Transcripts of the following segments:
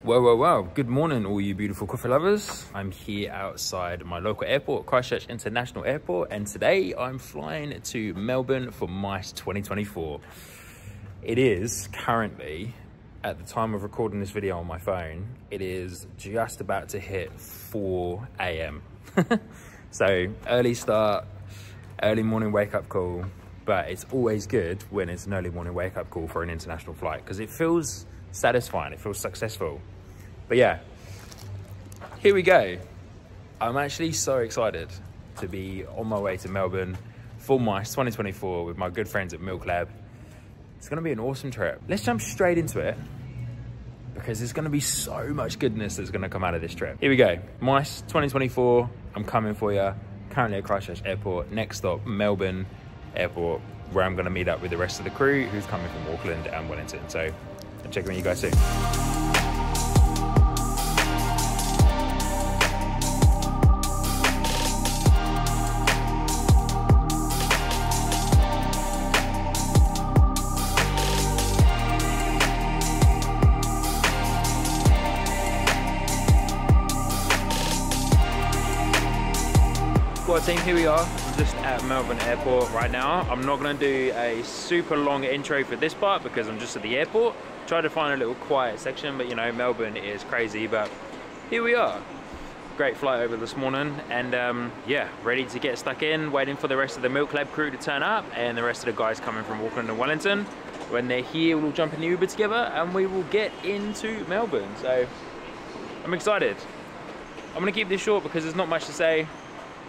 Well, good morning all you beautiful coffee lovers. I'm here outside my local airport, Christchurch International Airport, and today I'm flying to Melbourne for MICE 2024. It is currently, at the time of recording this video on my phone, it is just about to hit 4 AM. So early start, early morning wake up call, but it's always good when it's an early morning wake up call for an international flight because it feels satisfying, it feels successful. But yeah, here we go. I'm actually so excited to be on my way to Melbourne for MICE 2024 with my good friends at MILKLAB. It's gonna be an awesome trip. Let's jump straight into it because there's gonna be so much goodness that's gonna come out of this trip. Here we go, MICE 2024, I'm coming for you. Currently at Christchurch Airport, next stop, Melbourne Airport, where I'm gonna meet up with the rest of the crew who's coming from Auckland and Wellington. So I'll check in with you guys soon. Well team, here we are. I'm just at Melbourne Airport right now. I'm not going to do a super long intro for this part because I'm just at the airport. Try to find a little quiet section, but you know, Melbourne is crazy, but here we are. Great flight over this morning, and yeah, ready to get stuck in, waiting for the rest of the MILKLAB crew to turn up and the rest of the guys coming from Auckland and Wellington. When they're here, we'll jump in the Uber together and we will get into Melbourne. So I'm excited. I'm going to keep this short because there's not much to say.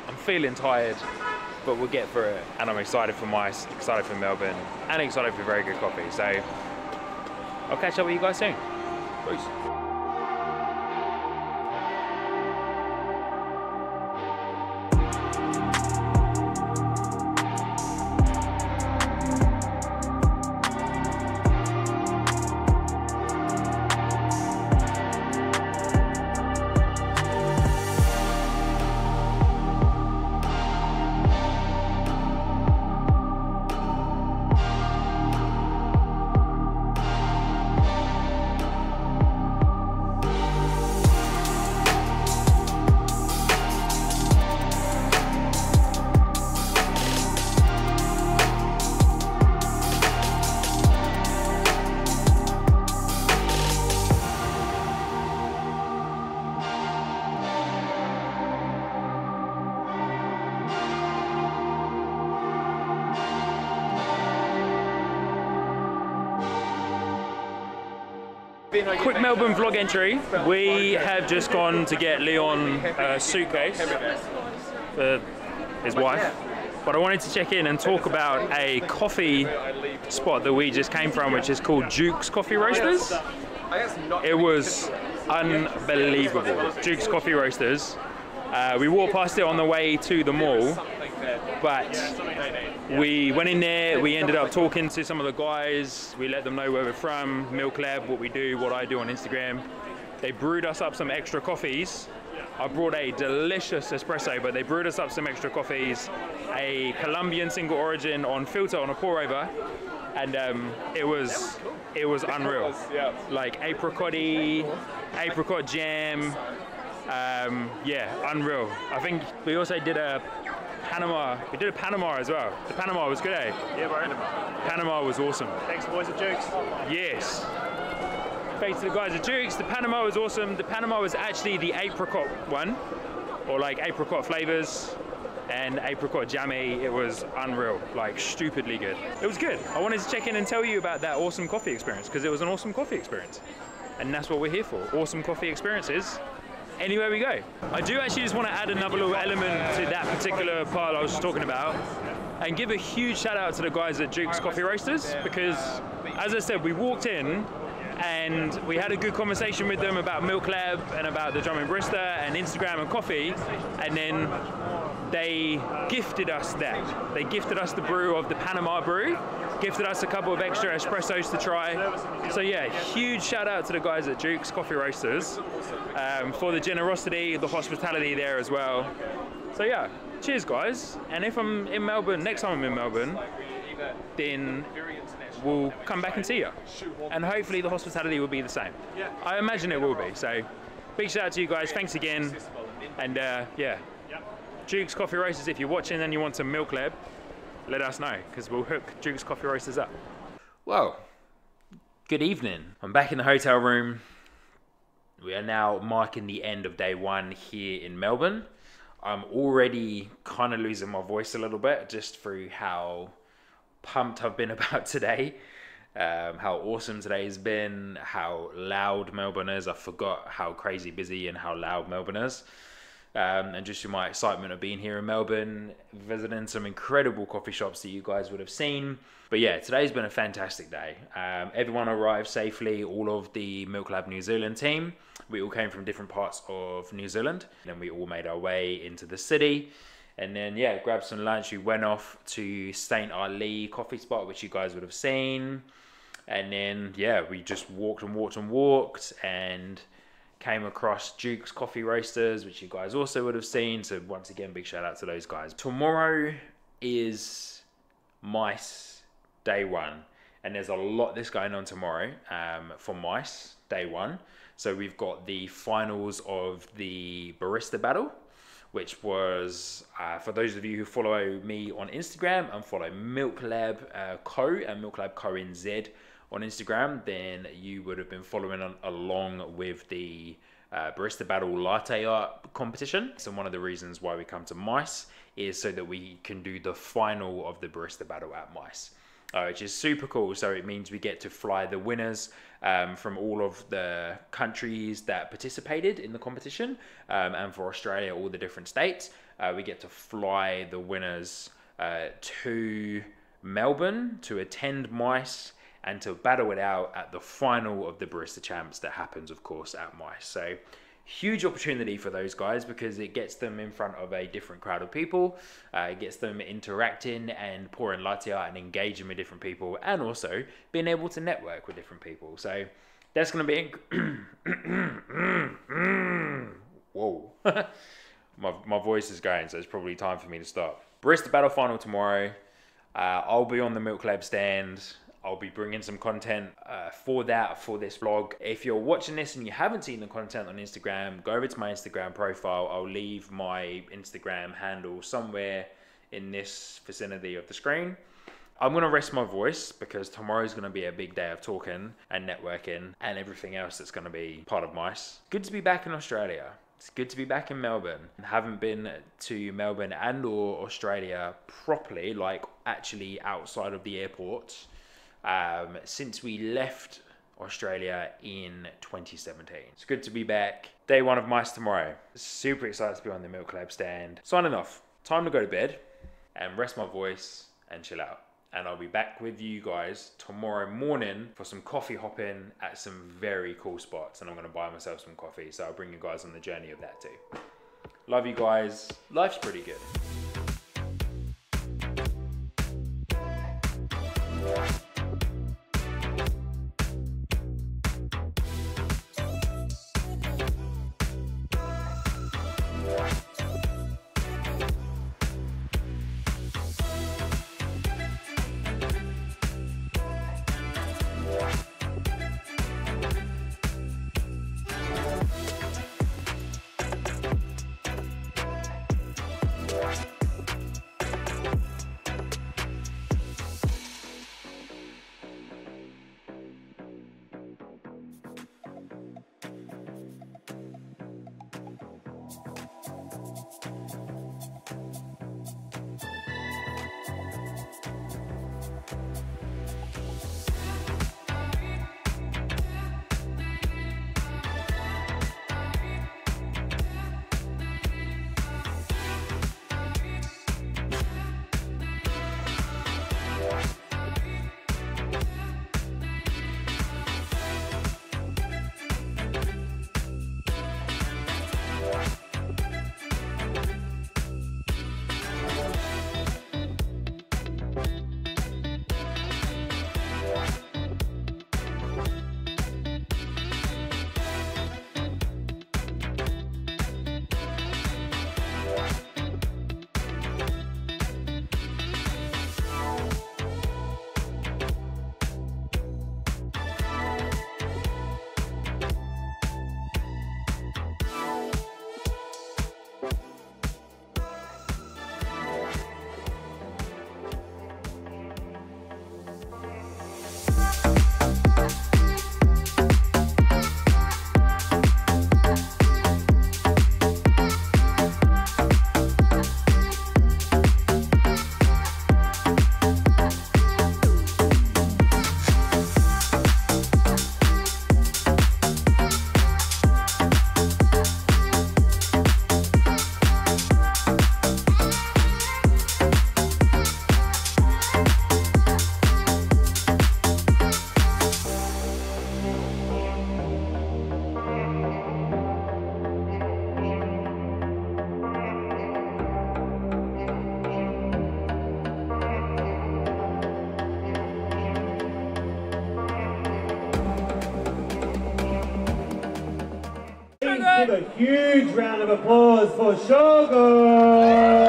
I'm feeling tired, but we'll get through it. And I'm excited for MICE, excited for Melbourne, and excited for very good coffee. So I'll catch up with you guys soon. Peace. Quick Melbourne vlog entry. We have just gone to get Leon a suitcase for his wife, but I wanted to check in and talk about a coffee spot that we just came from, which is called Duke's Coffee Roasters. It was unbelievable. Duke's Coffee Roasters. We walked past it on the way to the mall, but we went in there, we ended up talking to some of the guys, we let them know where we're from, MILKLAB, what we do, what I do on Instagram. They brewed us up some extra coffees. I brought a delicious espresso, but they brewed us up some extra coffees, a Colombian single origin on filter on a pour over, and it was unreal. Like apricot-y, apricot jam, yeah, unreal. I think we also did a Panama. We did a Panama as well. The Panama was good, eh? Yeah, bro. Panama was awesome. Thanks, boys at Duke's. Yes. Thanks to the guys at Duke's. The Panama was awesome. The Panama was actually the apricot one, or like apricot flavors and apricot jammy. It was unreal, like stupidly good. It was good. I wanted to check in and tell you about that awesome coffee experience because it was an awesome coffee experience. And that's what we're here for. Awesome coffee experiences. Anywhere we go. I do actually just want to add another little element to that particular part I was just talking about and give a huge shout out to the guys at Duke's Coffee Roasters because, as I said, we walked in and we had a good conversation with them about MILKLAB and about the Drumming Barista and Instagram and coffee, and then they gifted us that. They gifted us the brew of the Panama brew, gifted us a couple of extra espressos to try. So yeah, huge shout out to the guys at Duke's Coffee Roasters for the generosity, the hospitality there as well. So yeah, cheers guys. And if I'm in Melbourne, next time I'm in Melbourne, then we'll come back and see you. And hopefully the hospitality will be the same. I imagine it will be. So big shout out to you guys. Thanks again. And yeah, Duke's Coffee Roasters, if you're watching and you want some MILKLAB, let us know, because we'll hook Duke's Coffee Roasters up. Well, good evening. I'm back in the hotel room. We are now marking the end of day one here in Melbourne. I'm already kind of losing my voice a little bit just through how pumped I've been about today. How awesome today has been, how loud Melbourne is. I forgot how crazy busy and how loud Melbourne is. And just through my excitement of being here in Melbourne, visiting some incredible coffee shops that you guys would have seen. But yeah, today's been a fantastic day. Everyone arrived safely, all of the MILKLAB New Zealand team. We all came from different parts of New Zealand, and we all made our way into the city. And then yeah, grabbed some lunch. We went off to St. Ali coffee spot, which you guys would have seen. And then yeah, we just walked and walked and walked and came across Duke's Coffee Roasters, which you guys also would have seen. So once again, big shout out to those guys. Tomorrow is MICE day one. And there's a lot that's going on tomorrow for MICE day one. So we've got the finals of the Barista Battle, which was, for those of you who follow me on Instagram and follow MILKLAB CO and MILKLAB CO NZ on Instagram, then you would have been following along with the Barista Battle latte art competition. So one of the reasons why we come to MICE is so that we can do the final of the Barista Battle at MICE, which is super cool. So it means we get to fly the winners from all of the countries that participated in the competition, and for Australia, all the different states. We get to fly the winners to Melbourne to attend MICE and to battle it out at the final of the Barista Champs that happens, of course, at MICE. So huge opportunity for those guys because it gets them in front of a different crowd of people. It gets them interacting and pouring latte art and engaging with different people, and also being able to network with different people. So that's going to be... Whoa. my voice is going, so it's probably time for me to stop. Barista Battle final tomorrow. I'll be on the MILKLAB stand. I'll be bringing some content for this vlog. If you're watching this and you haven't seen the content on Instagram, go over to my Instagram profile. I'll leave my Instagram handle somewhere in this vicinity of the screen. I'm gonna rest my voice because tomorrow's gonna be a big day of talking and networking and everything else that's gonna be part of MICE. Good to be back in Australia. It's good to be back in Melbourne. I haven't been to Melbourne and or Australia properly, like actually outside of the airport, since we left Australia in 2017. It's good to be back. Day one of MICE tomorrow. Super excited to be on the MILKLAB stand. Signing off. Time to go to bed and rest my voice and chill out. And I'll be back with you guys tomorrow morning for some coffee hopping at some very cool spots. And I'm gonna buy myself some coffee. So I'll bring you guys on the journey of that too. Love you guys. Life's pretty good. give a huge round of applause for Shogo!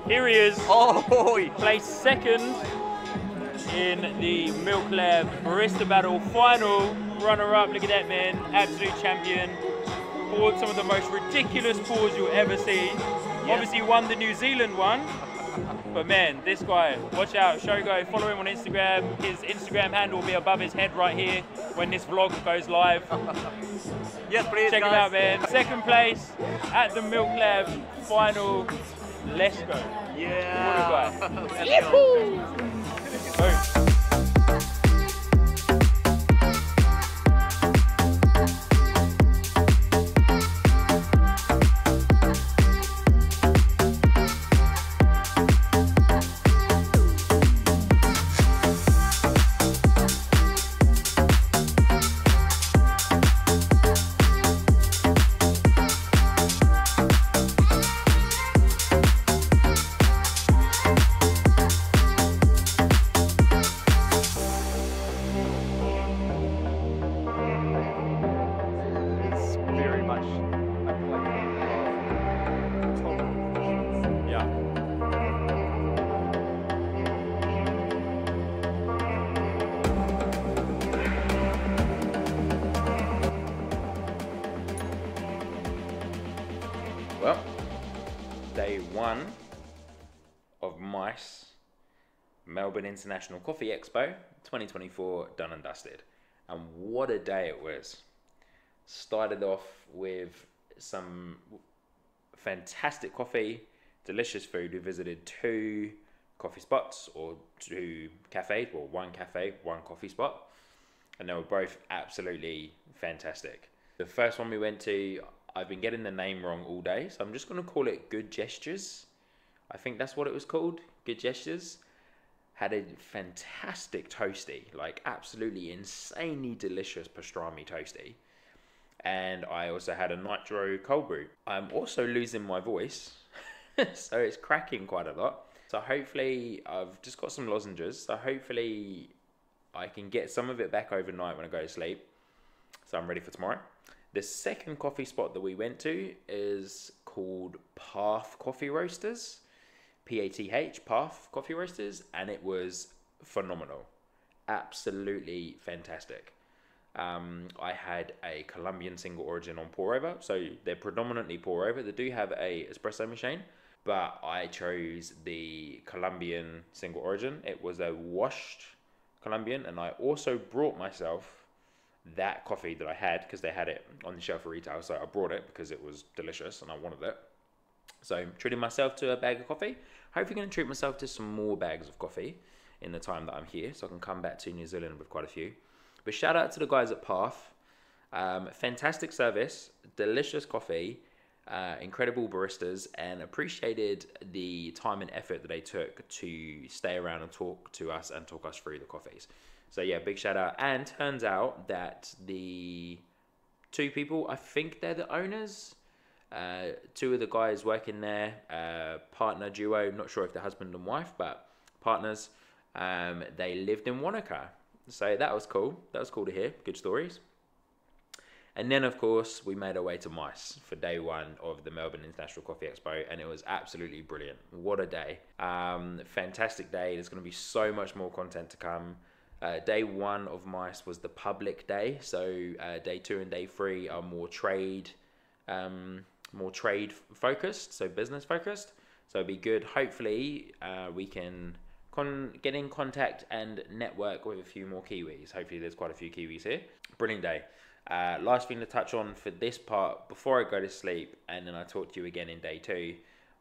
Here he is. Oh, he placed second in the MILKLAB Barista Battle final. Runner-up, look at that man, absolute champion. Poured some of the most ridiculous pours you'll ever see. Yep. Obviously won the New Zealand one. But man, this guy, watch out, Shogo, follow him on Instagram. His Instagram handle will be above his head right here when this vlog goes live. Yes, please, check guys. him out, man. Second place at the MILKLAB final. Let's go. Yeah. What a guy. Yahoo! Well, day one of MICE, Melbourne International Coffee Expo 2024, done and dusted. And what a day it was. Started off with some fantastic coffee, delicious food. We visited 2 coffee spots, or 2 cafes, well, 1 cafe, 1 coffee spot. And they were both absolutely fantastic. The first one we went to, I've been getting the name wrong all day, so I'm just going to call it Good Gestures. I think that's what it was called, Good Gestures. Had a fantastic toasty, like absolutely insanely delicious pastrami toasty. And I also had a nitro cold brew. I'm also losing my voice, so it's cracking quite a lot. So hopefully, I've just got some lozenges, so hopefully I can get some of it back overnight when I go to sleep. So I'm ready for tomorrow. The second coffee spot that we went to is called Path Coffee Roasters. P-A-T-H, Path Coffee Roasters. And it was phenomenal. Absolutely fantastic. I had a Colombian single origin on pour over. So they're predominantly pour over. They do have a espresso machine. But I chose the Colombian single origin. It was a washed Colombian. And I also brought myself that coffee that I had, because they had it on the shelf for retail, so I brought it because it was delicious and I wanted it. So treating myself to a bag of coffee. Hopefully going to treat myself to some more bags of coffee in the time that I'm here, so I can come back to New Zealand with quite a few. But shout out to the guys at Path. Fantastic service, delicious coffee, incredible baristas, and appreciated the time and effort that they took to stay around and talk to us and talk us through the coffees. So yeah, big shout out. And turns out that the 2 people, I think they're the owners, 2 of the guys working there, partner duo, not sure if they're husband and wife, but partners, they lived in Wanaka. So that was cool. That was cool to hear. Good stories. And then, of course, we made our way to MICE for day 1 of the Melbourne International Coffee Expo, and it was absolutely brilliant. What a day. Fantastic day. There's going to be so much more content to come. Day 1 of MICE was the public day, so day 2 and day 3 are more trade focused, so business focused. So it'd be good. Hopefully, we can get in contact and network with a few more Kiwis. Hopefully, there's quite a few Kiwis here. Brilliant day. Last thing to touch on for this part before I go to sleep, and then I talk to you again in day 2,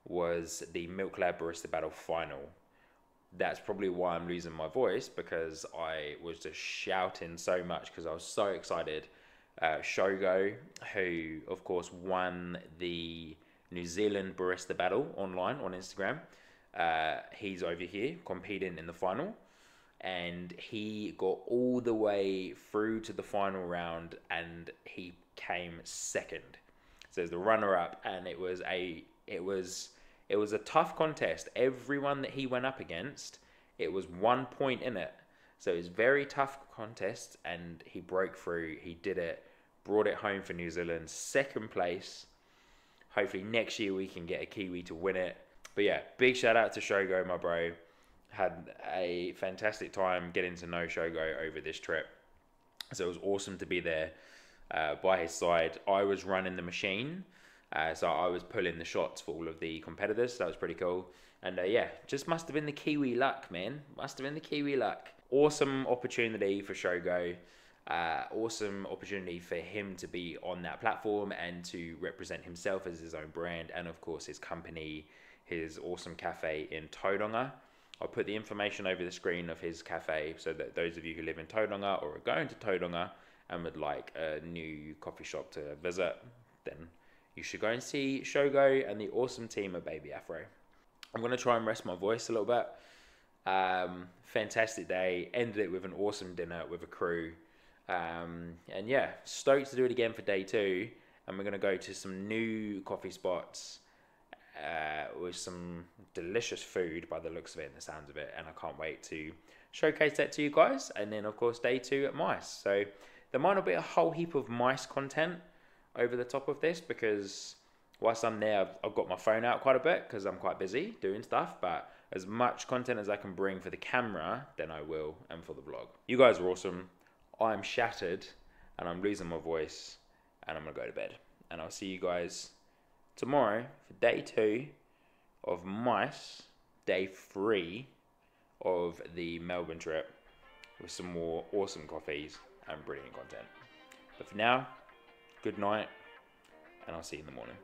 was the MILKLAB Barista Battle final. That's probably why I'm losing my voice, because I was just shouting so much because I was so excited. Shogo, who of course won the New Zealand Barista Battle online on Instagram, he's over here competing in the final, and he got all the way through to the final round and he came second. So it's the runner-up, and it was a tough contest. Everyone that he went up against, it was 1 point in it. So it was very tough contest, and he broke through. He did it, brought it home for New Zealand, second place. Hopefully next year we can get a Kiwi to win it. But yeah, big shout out to Shogo, my bro. Had a fantastic time getting to know Shogo over this trip. So it was awesome to be there by his side. I was running the machine. So I was pulling the shots for all of the competitors. So that was pretty cool. And yeah, just must have been the Kiwi luck, man. Must have been the Kiwi luck. Awesome opportunity for Shogo. Awesome opportunity for him to be on that platform and to represent himself as his own brand, and of course his company, his awesome cafe in Tauranga. I'll put the information over the screen of his cafe so that those of you who live in Tauranga or are going to Tauranga and would like a new coffee shop to visit, then you should go and see Shogo and the awesome team at Baby Afro. I'm going to try and rest my voice a little bit. Fantastic day. Ended it with an awesome dinner with a crew. And yeah, stoked to do it again for day 2. And we're going to go to some new coffee spots with some delicious food by the looks of it and the sounds of it. And I can't wait to showcase that to you guys. And then, of course, day 2 at Mice. So there might not be a whole heap of Mice content over the top of this, because whilst I'm there, I've got my phone out quite a bit because I'm quite busy doing stuff. But as much content as I can bring for the camera, then I will, and for the vlog. You guys are awesome. I'm shattered and I'm losing my voice, and I'm gonna go to bed. And I'll see you guys tomorrow for day 2 of Mice, day 3 of the Melbourne trip, with some more awesome coffees and brilliant content. But for now, good night, and I'll see you in the morning.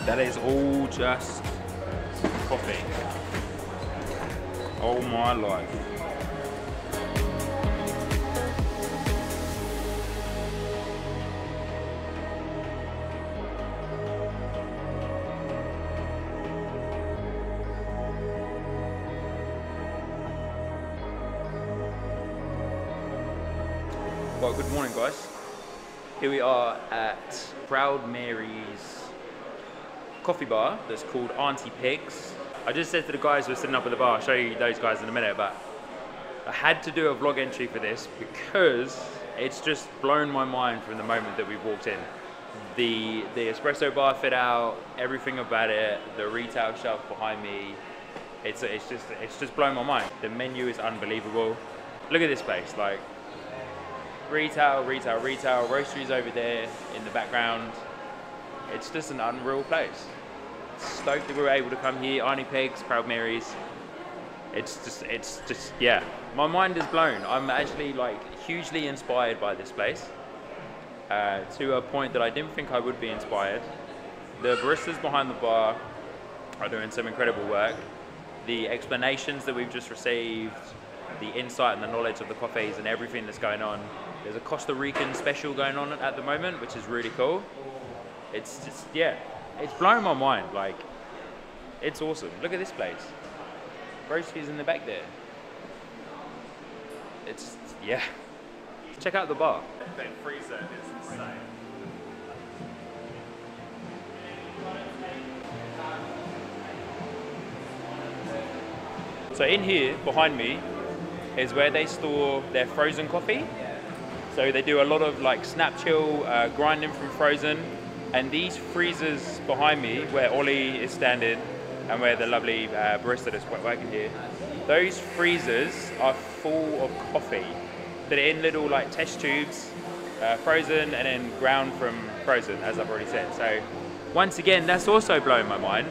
That is all just coffee. Oh my life. Well, good morning guys. Here we are at Proud Mary's coffee bar that's called Auntie Peg's. I just said to the guys who were sitting up at the bar, I'll show you those guys in a minute, but I had to do a vlog entry for this because it's just blown my mind from the moment that we walked in. The espresso bar fit out, everything about it, the retail shelf behind me, it's just blown my mind. The menu is unbelievable. Look at this place, like retail, roasteries over there in the background. It's just an unreal place. Stoked that we were able to come here. Auntie Peg's, Proud Mary's. It's just, yeah. My mind is blown. I'm actually like hugely inspired by this place to a point that I didn't think I would be inspired. The baristas behind the bar are doing some incredible work. The explanations that we've just received, the insight and the knowledge of the coffees and everything that's going on. There's a Costa Rican special going on at the moment, which is really cool. It's just, yeah, it's blowing my mind. Like, it's awesome. Look at this place. Roasties in the back there. It's, yeah. Check out the bar. That freezer is insane. So in here, behind me, is where they store their frozen coffee. So they do a lot of like snap chill, grinding from frozen. And these freezers behind me, where Ollie is standing and where the lovely barista that's working here, those freezers are full of coffee. They're in little like test tubes, frozen and then ground from frozen, as I've already said. So once again, that's also blowing my mind.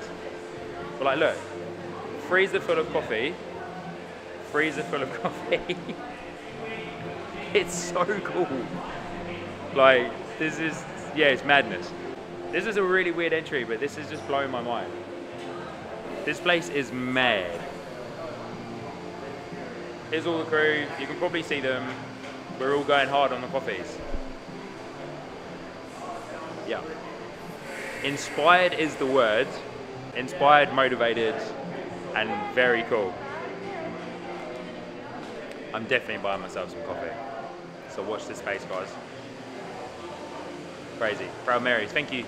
But like, look, freezer full of coffee, freezer full of coffee. It's so cool. Like, this is, yeah, it's madness. This is a really weird entry, but this is just blowing my mind. This place is mad. Here's all the crew. You can probably see them. We're all going hard on the coffees. Yeah. Inspired is the word. Inspired, motivated, and very cool. I'm definitely buying myself some coffee. So watch this space, guys. Crazy. Proud Mary's, thank you.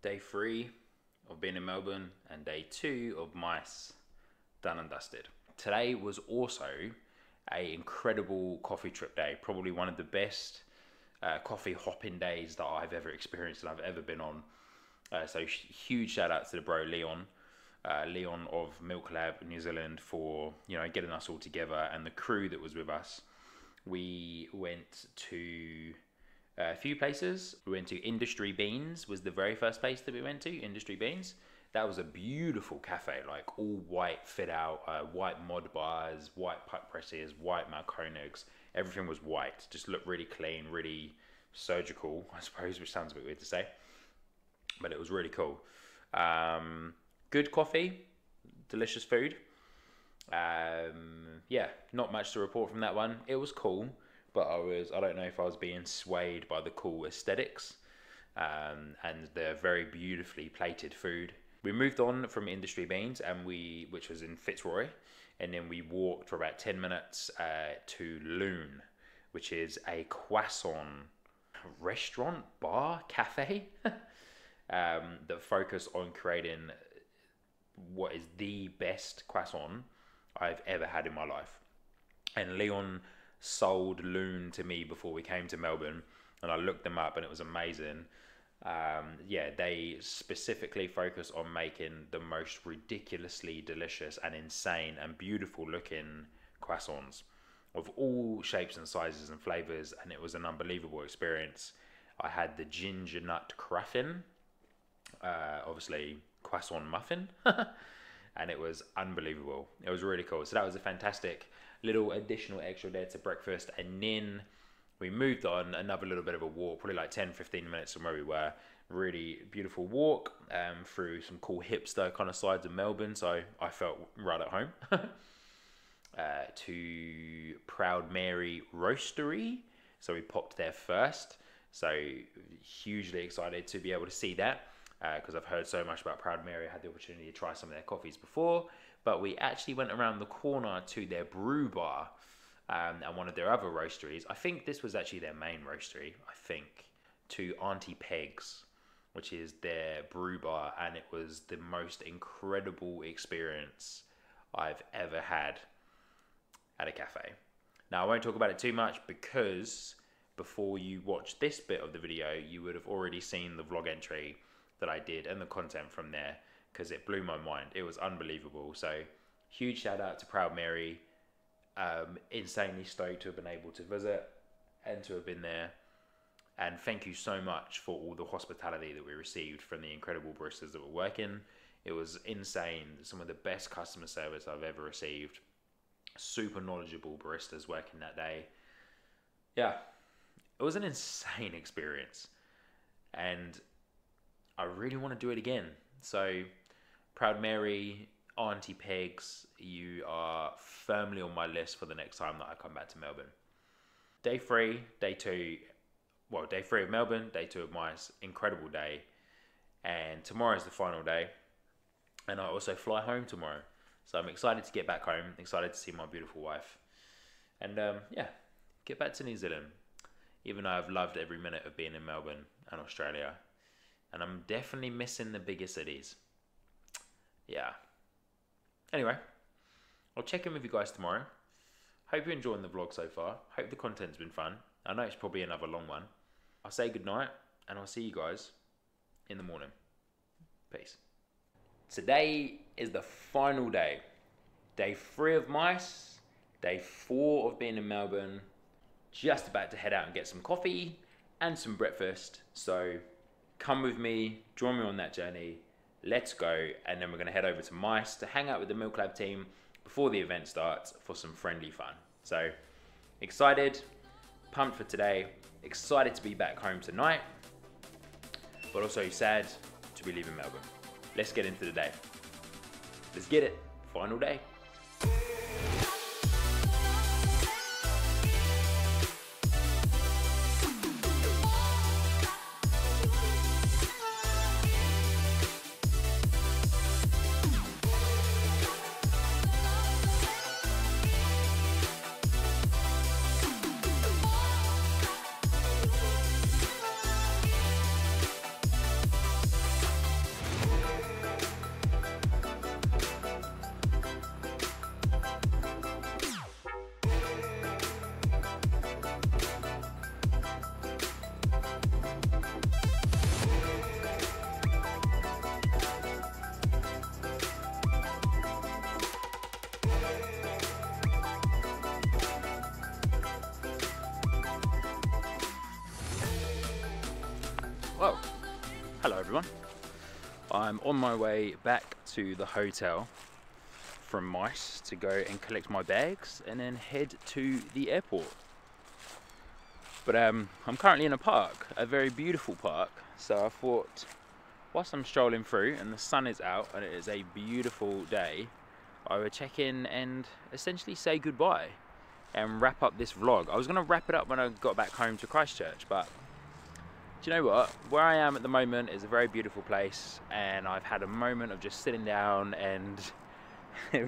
Day 3 of being in Melbourne and day 2 of MICE done and dusted. Today was also an incredible coffee trip day. Probably one of the best coffee hopping days that I've ever experienced and I've ever been on. So huge shout out to the bro Leon. Leon of MILKLAB New Zealand for, you know, getting us all together, and the crew that was with us. We went to a few places. We went to Industry Beans, was the very first place that we went to, Industry Beans. That was a beautiful cafe, like all white fit out, white mod bars, white puck presses, white Malconigs. Everything was white, just looked really clean, really surgical, I suppose, which sounds a bit weird to say, but it was really cool. Good coffee, delicious food. Yeah, not much to report from that one. It was cool, but I don't know if I was being swayed by the cool aesthetics and the very beautifully plated food. We moved on from Industry Beans, which was in Fitzroy, and then we walked for about 10 minutes to Loon, which is a croissant restaurant, bar, cafe that focus on creating what is the best croissant I've ever had in my life. And Leon sold Loon to me before we came to Melbourne, and I looked them up and it was amazing. Yeah, they specifically focus on making the most ridiculously delicious and insane and beautiful looking croissants of all shapes and sizes and flavors, and it was an unbelievable experience. I had the ginger nut craffin, obviously croissant muffin, and it was unbelievable. It was really cool. So that was a fantastic little additional extra there to breakfast, and then we moved on another little bit of a walk, probably like 10-15 minutes from where we were. Really beautiful walk through some cool hipster kind of sides of Melbourne, so I felt right at home. To Proud Mary Roastery, so we popped there first. So hugely excited to be able to see that, because I've heard so much about Proud Mary. I had the opportunity to try some of their coffees before, but we actually went around the corner to their brew bar and one of their other roasteries. I think this was actually their main roastery, I think, to Auntie Peg's, which is their brew bar, and it was the most incredible experience I've ever had at a cafe. Now, I won't talk about it too much because before you watch this bit of the video, you would have already seen the vlog entry that I did and the content from there, because it blew my mind. It was unbelievable. So huge shout out to Proud Mary. Insanely stoked to have been able to visit and to have been there. And thank you so much for all the hospitality that we received from the incredible baristas that were working. It was insane. Some of the best customer service I've ever received. Super knowledgeable baristas working that day. Yeah, it was an insane experience, and I really want to do it again. So Proud Mary, Auntie Peg's, you are firmly on my list for the next time that I come back to Melbourne. Day 3, day 2, well, day 3 of Melbourne, day 2 of Mice, incredible day, and tomorrow is the final day, and I also fly home tomorrow. So I'm excited to get back home, excited to see my beautiful wife, and yeah, get back to New Zealand, even though I've loved every minute of being in Melbourne and Australia, and I'm definitely missing the bigger cities. Yeah. Anyway, I'll check in with you guys tomorrow. Hope you're enjoying the vlog so far. Hope the content's been fun. I know it's probably another long one. I'll say goodnight, and I'll see you guys in the morning. Peace. Today is the final day. Day 3 of Mice, day 4 of being in Melbourne. Just about to head out and get some coffee and some breakfast. So come with me, join me on that journey. Let's go, and then we're going to head over to Mice to hang out with the MILKLAB team before the event starts for some friendly fun. So excited, pumped for today, excited to be back home tonight, but also sad to be leaving Melbourne. Let's get into the day. Let's get it. Final day. Well, hello everyone. I'm on my way back to the hotel from Mice to go and collect my bags and then head to the airport. But I'm currently in a park, a very beautiful park, so I thought whilst I'm strolling through and the sun is out and it is a beautiful day, I would check in and essentially say goodbye and wrap up this vlog. I was going to wrap it up when I got back home to Christchurch, but do you know what? Where I am at the moment is a very beautiful place, and I've had a moment of just sitting down and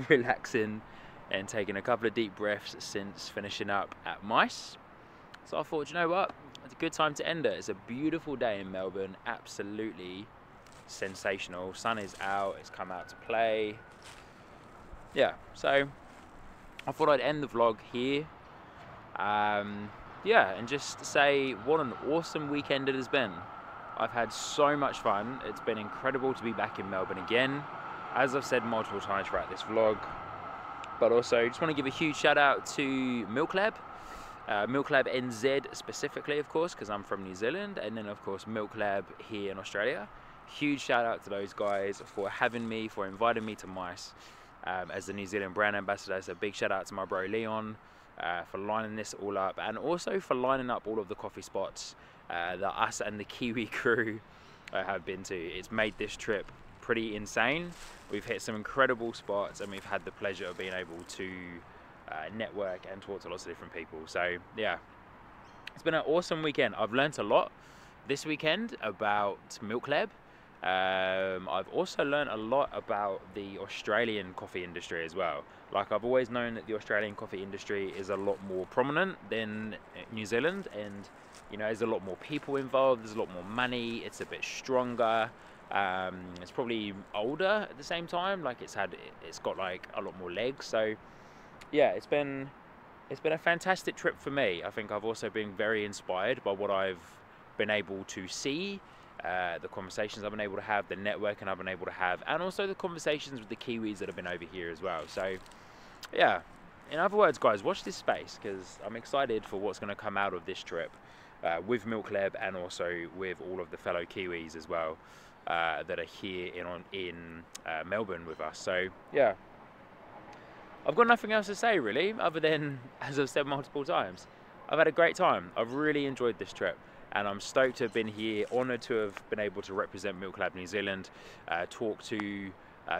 relaxing and taking a couple of deep breaths since finishing up at Mice. So I thought, you know what? It's a good time to end it. It's a beautiful day in Melbourne, absolutely sensational. Sun is out, it's come out to play. Yeah, so I thought I'd end the vlog here. Yeah, and just say what an awesome weekend it has been. I've had so much fun. It's been incredible to be back in Melbourne again, as I've said multiple times throughout this vlog. But also, just want to give a huge shout out to MILKLAB, MILKLAB NZ specifically, of course, because I'm from New Zealand, and then of course MILKLAB here in Australia. Huge shout out to those guys for having me, for inviting me to Mice as the New Zealand brand ambassador. So big shout out to my bro Leon. for lining this all up, and also for lining up all of the coffee spots that us and the Kiwi crew have been to. It's made this trip pretty insane. We've hit some incredible spots, and we've had the pleasure of being able to network and talk to lots of different people. So yeah, it's been an awesome weekend. I've learnt a lot this weekend about MILKLAB. I've also learned a lot about the Australian coffee industry as well. Like, I've always known that the Australian coffee industry is a lot more prominent than New Zealand, and you know, there's a lot more people involved, there's a lot more money, it's a bit stronger, it's probably older at the same time, like it's got like a lot more legs. So yeah, it's been a fantastic trip for me. I think I've also been very inspired by what I've been able to see, the conversations I've been able to have, the networking I've been able to have, and also the conversations with the Kiwis that have been over here as well. So yeah, in other words, guys, watch this space, because I'm excited for what's going to come out of this trip with MILKLAB, and also with all of the fellow Kiwis as well that are here in Melbourne with us. So yeah, I've got nothing else to say really, other than, as I've said multiple times, I've had a great time. I've really enjoyed this trip, and I'm stoked to have been here, honoured to have been able to represent MILKLAB New Zealand, talk to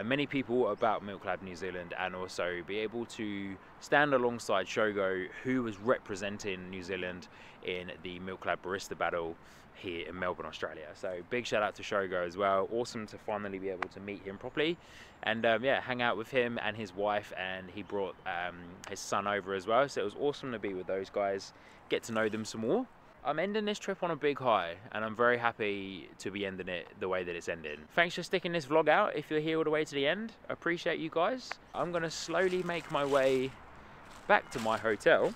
many people about MILKLAB New Zealand, and also be able to stand alongside Shogo, who was representing New Zealand in the MILKLAB Barista Battle here in Melbourne, Australia. So big shout out to Shogo as well. Awesome to finally be able to meet him properly, and yeah, hang out with him and his wife, and he brought his son over as well. So it was awesome to be with those guys, get to know them some more. I'm ending this trip on a big high, and I'm very happy to be ending it the way that it's ending. Thanks for sticking this vlog out if you're here all the way to the end. I appreciate you guys. I'm gonna slowly make my way back to my hotel,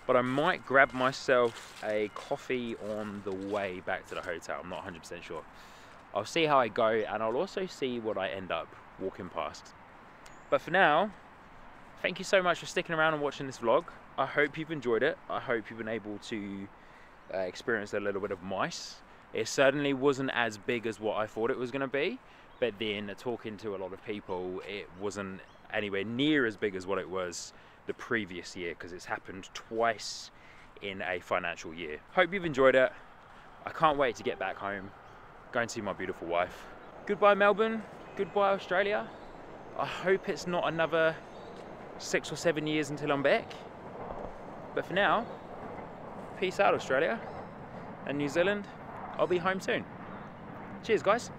but I might grab myself a coffee on the way back to the hotel. I'm not 100% sure. I'll see how I go, and I'll also see what I end up walking past. But for now, thank you so much for sticking around and watching this vlog. I hope you've enjoyed it. I hope you've been able to experience a little bit of mice. It certainly wasn't as big as what I thought it was going to be, but then talking to a lot of people, it wasn't anywhere near as big as what it was the previous year, because it's happened twice in a financial year. Hope you've enjoyed it. I can't wait to get back home, go and see my beautiful wife. Goodbye Melbourne, goodbye Australia. I hope it's not another 6 or 7 years until I'm back. But for now, peace out Australia and New Zealand. I'll be home soon. Cheers guys.